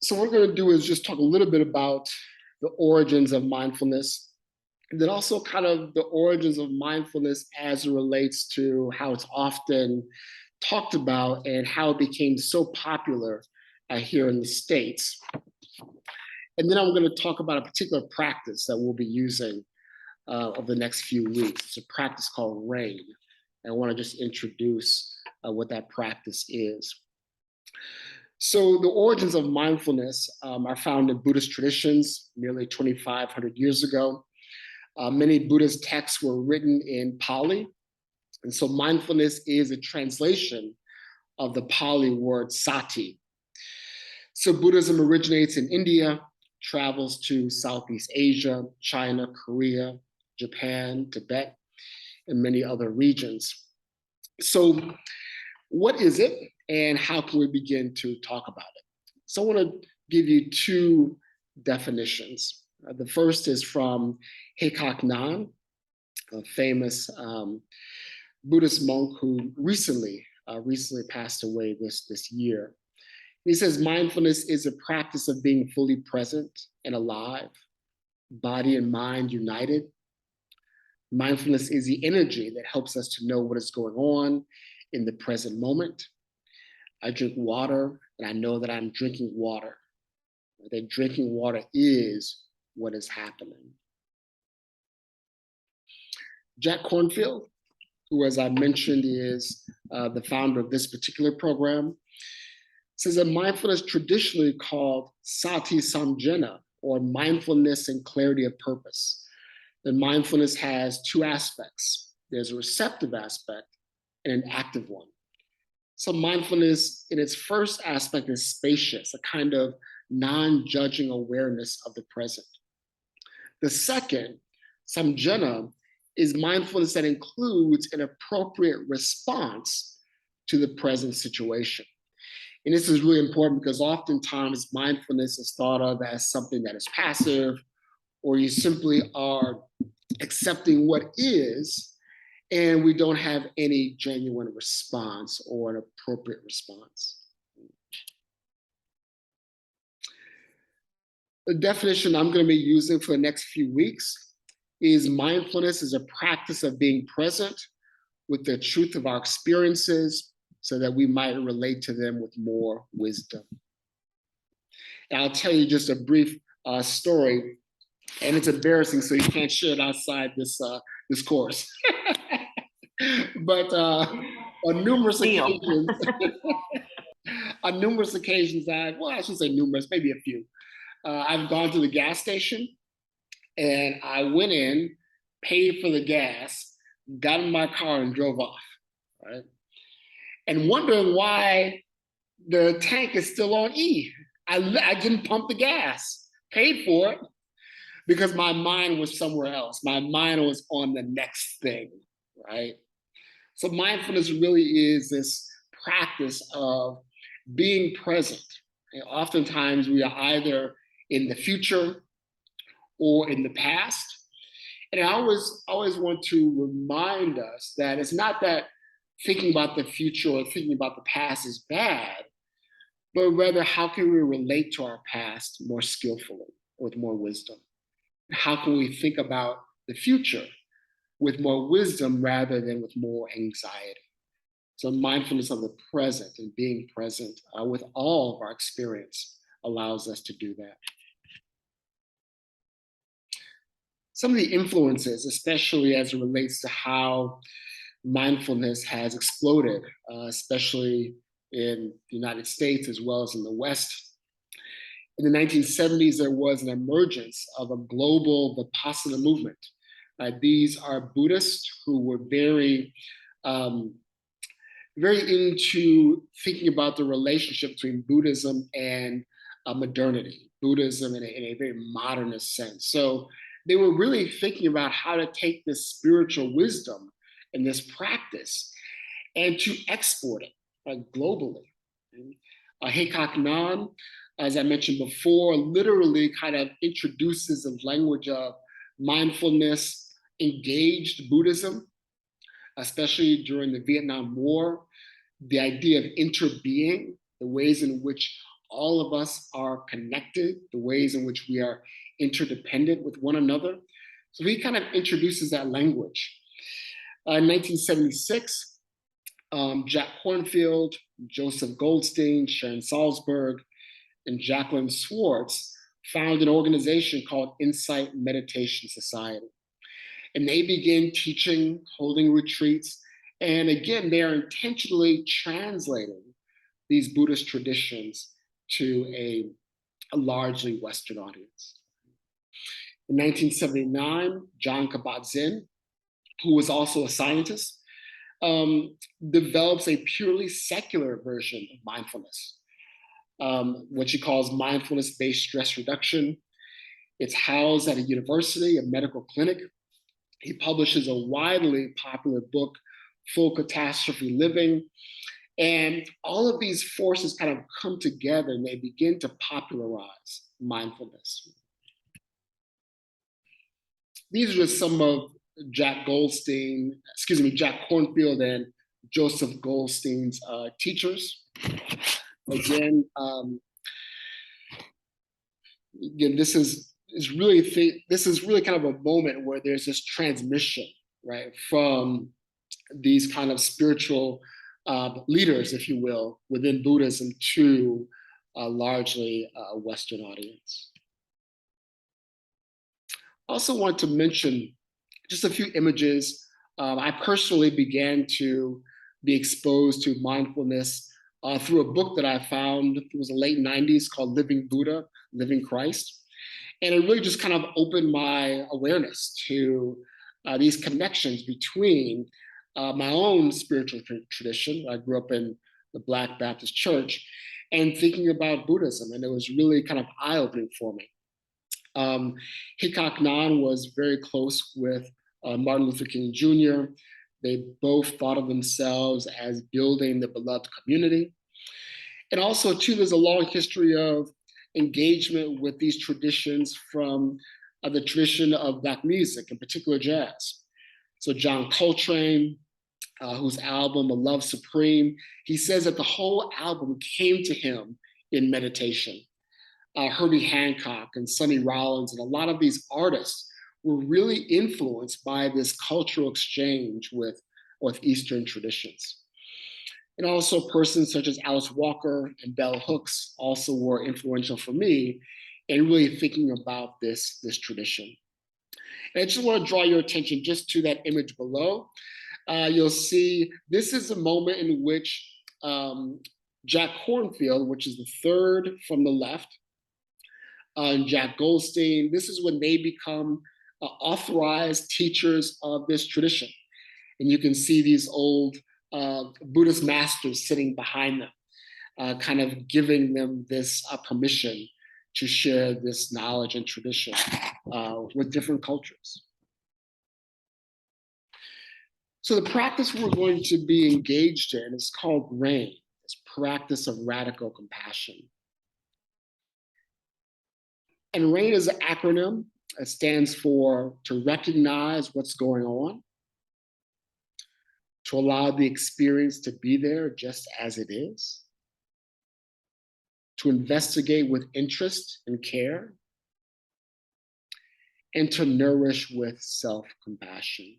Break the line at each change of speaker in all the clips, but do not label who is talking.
So what we're going to do is just talk a little bit about the origins of mindfulness, and then also kind of the origins of mindfulness as it relates to how it's often talked about and how it became so popular here in the States. And then I'm going to talk about a particular practice that we'll be using over the next few weeks. It's a practice called RAIN. And I want to just introduce what that practice is. So the origins of mindfulness are found in Buddhist traditions nearly 2,500 years ago. Many Buddhist texts were written in Pali. And so mindfulness is a translation of the Pali word sati. So Buddhism originates in India, travels to Southeast Asia, China, Korea, Japan, Tibet, and many other regions. So what is it and how can we begin to talk about it? So I want to give you two definitions. The first is from Heikak Nan, a famous Buddhist monk who recently passed away this year. He says, mindfulness is a practice of being fully present and alive, body and mind united. Mindfulness is the energy that helps us to know what is going on in the present moment. I drink water and I know that I'm drinking water. That drinking water is what is happening. Jack Kornfield, who, as I mentioned, is the founder of this particular program, says that mindfulness traditionally called sati samjana, or mindfulness and clarity of purpose. That mindfulness has two aspects. There's a receptive aspect and an active one. So mindfulness in its first aspect is spacious, a kind of non-judging awareness of the present. The second, samjana, is mindfulness that includes an appropriate response to the present situation. And this is really important because oftentimes mindfulness is thought of as something that is passive, or you simply are accepting what is, and we don't have any genuine response or an appropriate response. The definition I'm going to be using for the next few weeks is mindfulness is a practice of being present with the truth of our experiences so that we might relate to them with more wisdom. And I'll tell you just a brief story, and it's embarrassing, so you can't share it outside this course. But on numerous occasions, I shouldn't say numerous, maybe a few. I've gone to the gas station and I went in, paid for the gas, got in my car and drove off, right? And wondering why the tank is still on E. I didn't pump the gas, paid for it, because my mind was somewhere else. My mind was on the next thing, right? So mindfulness really is this practice of being present. And oftentimes we are either in the future or in the past. And I always want to remind us that it's not that thinking about the future or thinking about the past is bad, but rather how can we relate to our past more skillfully, with more wisdom? How can we think about the future with more wisdom rather than with more anxiety? So mindfulness of the present and being present with all of our experience allows us to do that. Some of the influences, especially as it relates to how mindfulness has exploded, especially in the United States as well as in the West. In the 1970s, there was an emergence of a global Vipassana movement. These are Buddhists who were very into thinking about the relationship between Buddhism and modernity, Buddhism in a very modernist sense. So they were really thinking about how to take this spiritual wisdom and this practice and to export it globally. Heikak Nan, as I mentioned before, literally kind of introduces the language of mindfulness, engaged Buddhism, especially during the Vietnam War, the idea of interbeing, the ways in which all of us are connected, the ways in which we are interdependent with one another. So he kind of introduces that language. In 1976, Jack Kornfield, Joseph Goldstein, Sharon Salzberg, and Jacqueline Swartz found an organization called Insight Meditation Society. And they begin teaching, holding retreats. And again, they are intentionally translating these Buddhist traditions to a largely Western audience. In 1979, John Kabat-Zinn, who was also a scientist, develops a purely secular version of mindfulness, what she calls mindfulness-based stress reduction. It's housed at a university, a medical clinic. He publishes a widely popular book, Full Catastrophe Living. And all of these forces kind of come together and they begin to popularize mindfulness. These are just some of Jack Kornfield and Joseph Goldstein's teachers. Again, this is really kind of a moment where there's this transmission, right, from these kind of spiritual leaders, if you will, within Buddhism to largely a Western audience. I also want to mention just a few images. I personally began to be exposed to mindfulness through a book that I found. It was the late 90s called Living Buddha, Living Christ. And it really just kind of opened my awareness to these connections between my own spiritual tradition. I grew up in the Black Baptist Church and thinking about Buddhism. And it was really kind of eye-opening for me. Hickok Nan was very close with Martin Luther King Jr. They both thought of themselves as building the beloved community. And also, too, there's a long history of engagement with these traditions from the tradition of Black music, in particular jazz. So John Coltrane, whose album, A Love Supreme, he says that the whole album came to him in meditation. Herbie Hancock and Sonny Rollins and a lot of these artists were really influenced by this cultural exchange with Eastern traditions. And also persons such as Alice Walker and Bell Hooks also were influential for me in really thinking about this tradition. And I just want to draw your attention just to that image below. You'll see this is a moment in which Jack Kornfield, which is the third from the left, and Jack Goldstein, this is when they become authorized teachers of this tradition. And you can see these old Buddhist masters sitting behind them, kind of giving them this permission to share this knowledge and tradition with different cultures. So the practice we're going to be engaged in is called RAIN, this practice of radical compassion. And RAIN is an acronym. It stands for to recognize what's going on, to allow the experience to be there just as it is, to investigate with interest and care, and to nourish with self-compassion.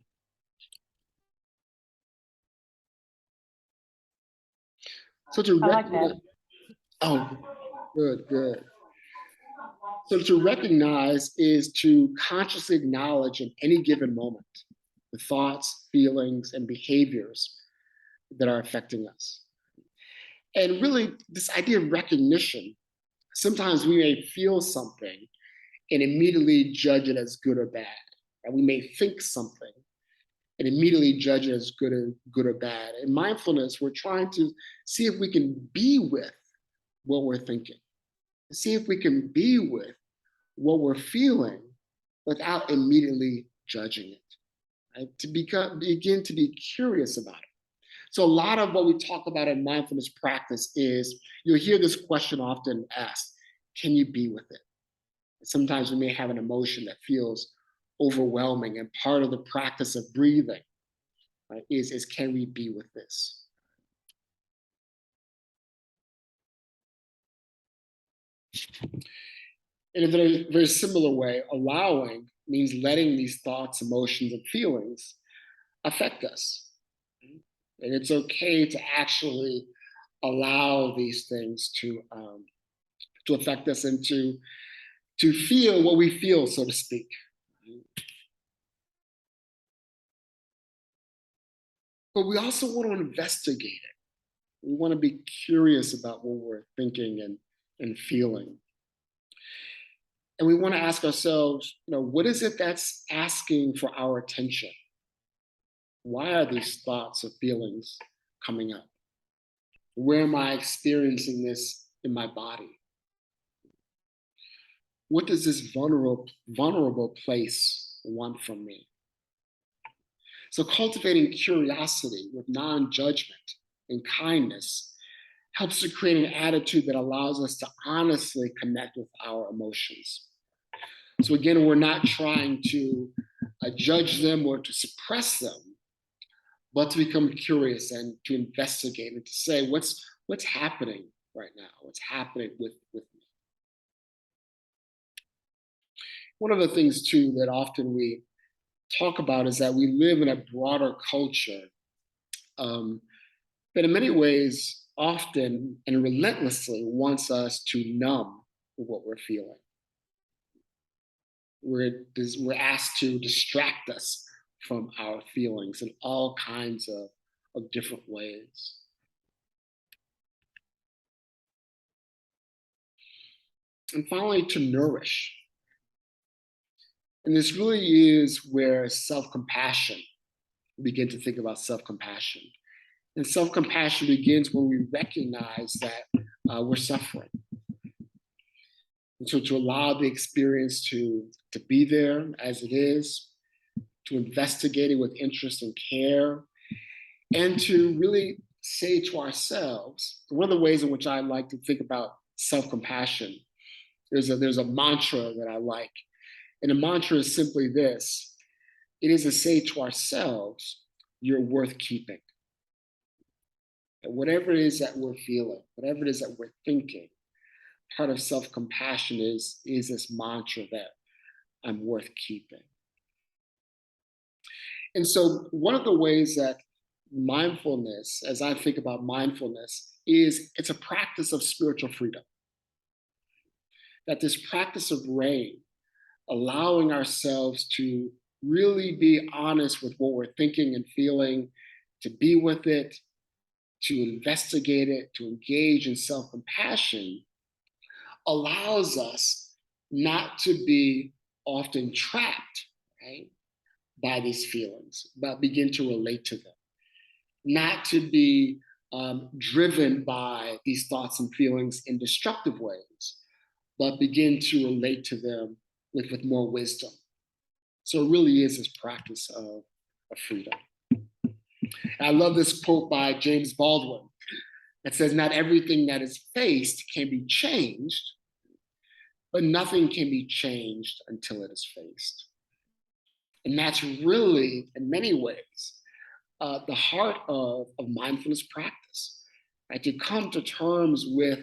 So to recognize, oh, good. So to recognize is to consciously acknowledge in any given moment the thoughts, feelings, and behaviors that are affecting us. And really, this idea of recognition, sometimes we may feel something and immediately judge it as good or bad. And we may think something and immediately judge it as good or bad. In mindfulness, we're trying to see if we can be with what we're thinking, see if we can be with what we're feeling without immediately judging it, right? To begin to be curious about it. So a lot of what we talk about in mindfulness practice is, you'll hear this question often asked, can you be with it? Sometimes we may have an emotion that feels overwhelming, and part of the practice of breathing, right, is can we be with this? In a very similar way, allowing means letting these thoughts, emotions, and feelings affect us. And it's okay to actually allow these things to affect us and to feel what we feel, so to speak. But we also want to investigate it. We want to be curious about what we're thinking and feeling. And we want to ask ourselves, what is it that's asking for our attention? Why are these thoughts or feelings coming up? Where am I experiencing this in my body? What does this vulnerable place want from me? So cultivating curiosity with non-judgment and kindness helps to create an attitude that allows us to honestly connect with our emotions. So again, we're not trying to judge them or to suppress them, but to become curious and to investigate and to say what's happening right now, what's happening with me. One of the things too that often we talk about is that we live in a broader culture um, that in many ways often and relentlessly wants us to numb what we're feeling. We're asked to distract us from our feelings in all kinds of different ways. And finally, to nourish. And this really is where self compassion, we begin to think about self compassion. And self compassion begins when we recognize that we're suffering. And so to allow the experience to be there as it is, to investigate it with interest and care, and to really say to ourselves, one of the ways in which I like to think about self compassion, there's a mantra that I like. And the mantra is simply this: it is to say to ourselves, you're worth keeping. And whatever it is that we're feeling, whatever it is that we're thinking, part of self compassion is this mantra that I'm worth keeping. And so, one of the ways that mindfulness, as I think about mindfulness, is it's a practice of spiritual freedom. That this practice of rain, allowing ourselves to really be honest with what we're thinking and feeling, to be with it, to investigate it, to engage in self compassion, allows us not to be often trapped, right, by these feelings, but begin to relate to them, not to be driven by these thoughts and feelings in destructive ways, but begin to relate to them with more wisdom. So it really is this practice of freedom. And I love this quote by James Baldwin that says, not everything that is faced can be changed, but nothing can be changed until it is faced. And that's really, in many ways, the heart of mindfulness practice, right? To come to terms with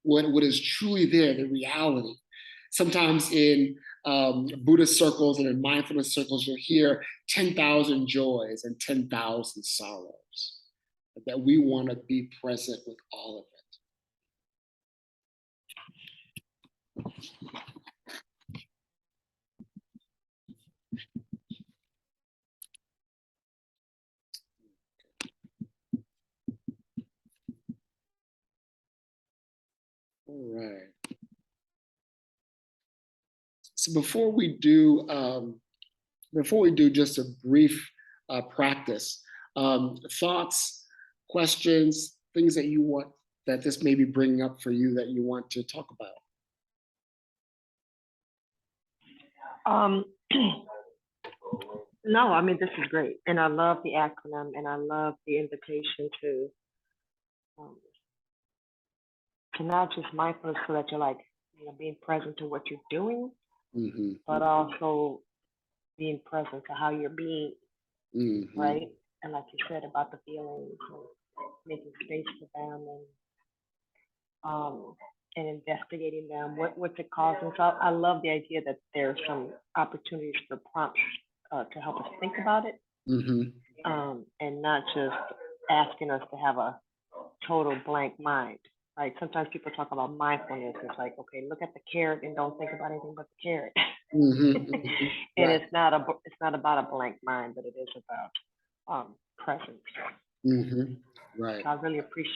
what is truly there, the reality. Sometimes in Buddhist circles and in mindfulness circles, you'll hear 10,000 joys and 10,000 sorrows, that we want to be present with all of it. All right. So before we do just a brief practice, thoughts, questions, things that you want that this may be bringing up for you that you want to talk about.
Um, no, I mean, this is great. And I love the acronym and I love the invitation um, to not just mindfulness so that you're like, being present to what you're doing, but also being present to how you're being, right? And like you said about the feelings and making space for them. And and investigating them. What's it causing? So I love the idea that there's some opportunities for prompts to help us think about it,
Hmm.
and not just asking us to have a total blank mind. Right? Sometimes people talk about mindfulness. It's like, okay, look at the carrot and don't think about anything but the carrot.
Hmm.
And
Right.
it's not about a blank mind, but it is about presence.
Hmm. Right.
So I really appreciate